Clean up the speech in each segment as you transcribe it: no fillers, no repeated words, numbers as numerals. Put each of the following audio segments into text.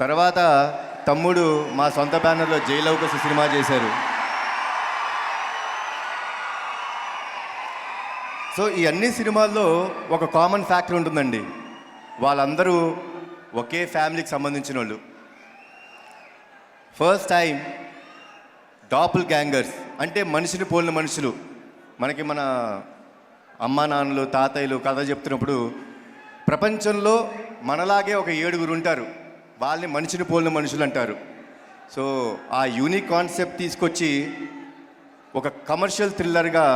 తర్వాత తమ్ముడు మా సొంత బ్యానర్లో జైలవకాశ సినిమా చేశారు. సో ఈ అన్ని సినిమాల్లో ఒక కామన్ ఫ్యాక్టర్ ఉంటుందండి. వాళ్ళందరూ ఒకే ఫ్యామిలీకి సంబంధించిన వాళ్ళు. ఫస్ట్ టైం డాపుల్ గ్యాంగర్స్ అంటే మనిషిని పోలిన మనుషులు. మనకి మన అమ్మా నాన్నలు తాతయ్యలు కథ చెప్తున్నప్పుడు ప్రపంచంలో మనలాగే ఒక 7 ఉంటారు, వాళ్ళని మనిషిని పోలిన మనుషులు అంటారు. సో ఆ యూనిక్ కాన్సెప్ట్ తీసుకొచ్చి ఒక కమర్షియల్ థ్రిల్లర్గా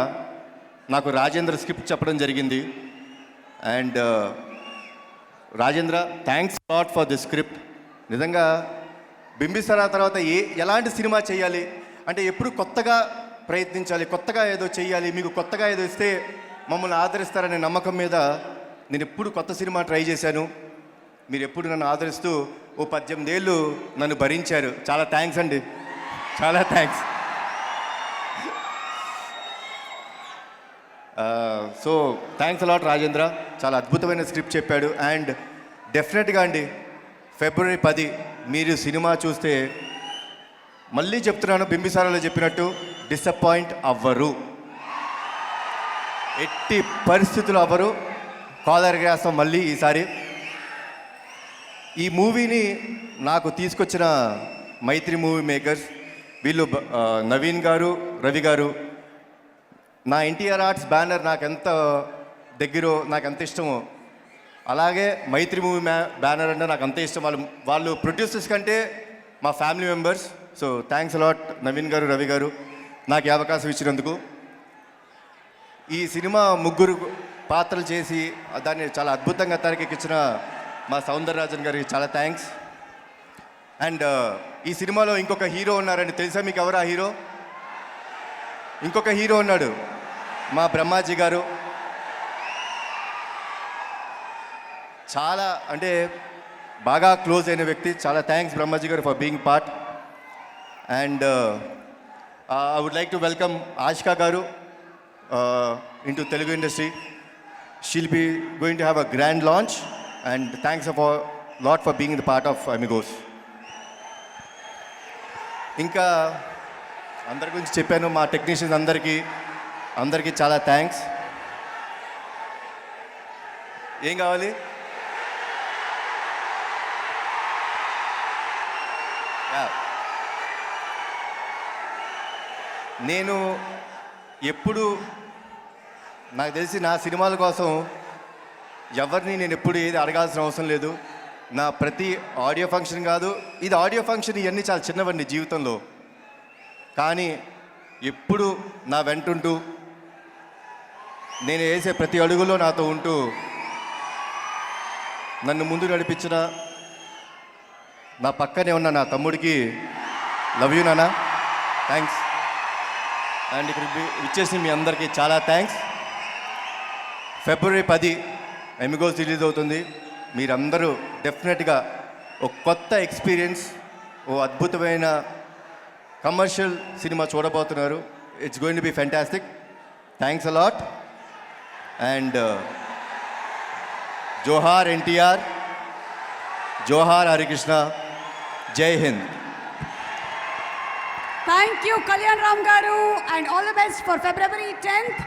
నాకు రాజేంద్ర స్క్రిప్ట్ చెప్పడం జరిగింది. And Rajendra, thanks lot for the script. నిజంగా బింబిసారా తర్వాత ఎలాంటి సినిమా చేయాలి అంటే ఎప్పుడు కొత్తగా ప్రయత్నించాలి, కొత్తగా ఏదో చేయాలి, మీకు కొత్తగా ఏదో ఇస్తే మమ్మల్ని ఆదరిస్తారనే నమ్మకం మీద నేను ఎప్పుడు కొత్త సినిమా ట్రై చేశాను. మీరు ఎప్పుడు నన్ను ఆదరిస్తూ ఓ 18 ఏళ్ళు నన్ను భరించారు. చాలా థ్యాంక్స్ అండి, చాలా thanks. So thanks a lot Rajendra, చాలా అద్భుతమైన స్క్రిప్ట్ చెప్పాడు. అండ్ డెఫినెట్గా అండి ఫిబ్రవరి 10 మీరు సినిమా చూస్తే మళ్ళీ చెప్తున్నాను, బింబిసారాలో చెప్పినట్టు డిసప్పాయింట్ అవ్వరు, ఎట్టి పరిస్థితులు అవ్వరు. కాలర్ మళ్ళీ ఈసారి ఈ మూవీని నాకు తీసుకొచ్చిన మైత్రి మూవీ మేకర్స్ వీళ్ళు నవీన్ గారు, రవి గారు. నా ఎన్టీఆర్ ఆర్ట్స్ బ్యానర్ నాకు ఎంత దగ్గరో, నాకు ఎంత ఇష్టమో, అలాగే మైత్రి మూవీ బ్యానర్ అంటే నాకు అంతే ఇష్టం. వాళ్ళు ప్రొడ్యూసర్స్ కంటే మా family members. So thanks a lot Naveen గారు, రవి గారు నాకు ఈ అవకాశం ఇచ్చినందుకు. ఈ సినిమా 3 పాత్రలు చేసి దాన్ని చాలా అద్భుతంగా తెరకెక్కించిన మా సౌందరరాజన్ గారికి చాలా థ్యాంక్స్. అండ్ ఈ సినిమాలో ఇంకొక హీరో ఉన్నారండి, తెలుసా మీకు ఎవరు ఆ హీరో? ఇంకొక హీరో ఉన్నాడు, మా బ్రహ్మాజీ గారు. చాలా అంటే బాగా క్లోజ్ అయిన వ్యక్తి. చాలా థ్యాంక్స్ బ్రహ్మాజీ గారు for being part. And I would like to welcome Ashika గారు into Telugu industry. She'll be going to have a grand launch and thanks a lot for being the part of Amigos. ఇంకా అందరి గురించి చెప్పాను, మా technicians అందరికీ చాలా thanks. ఏం కావాలి? నేను ఎప్పుడు నాకు తెలిసి నా సినిమాల కోసం ఎవరిని నేను ఎప్పుడు ఏది అడగాల్సిన అవసరం లేదు. నా ప్రతి ఆడియో ఫంక్షన్ కాదు, ఇది ఆడియో ఫంక్షన్, ఇవన్నీ చాలా చిన్నవండి జీవితంలో, కానీ ఎప్పుడు నా వెంటుంటూ నేను వేసే ప్రతి అడుగులో నాతో ఉంటూ నన్ను ముందు నడిపించిన నా పక్కనే ఉన్న నా తమ్ముడికి లవ్ యూ నాన్న, థ్యాంక్స్. అండ్ ఇక్కడ ఇచ్చేసి మీ అందరికీ చాలా థ్యాంక్స్. ఫిబ్రవరి 10 ఎమిగోస్ రిలీజ్ అవుతుంది. మీరందరూ డెఫినెట్గా ఒక కొత్త ఎక్స్పీరియన్స్, ఓ అద్భుతమైన కమర్షియల్ సినిమా చూడబోతున్నారు. It's going to be fantastic. Thanks a lot. And జోహార్ ఎన్టీఆర్, జోహార్ హరికృష్ణ, జై Hind. Thank you, Kalyan Ram Garu, and all the best for February 10th.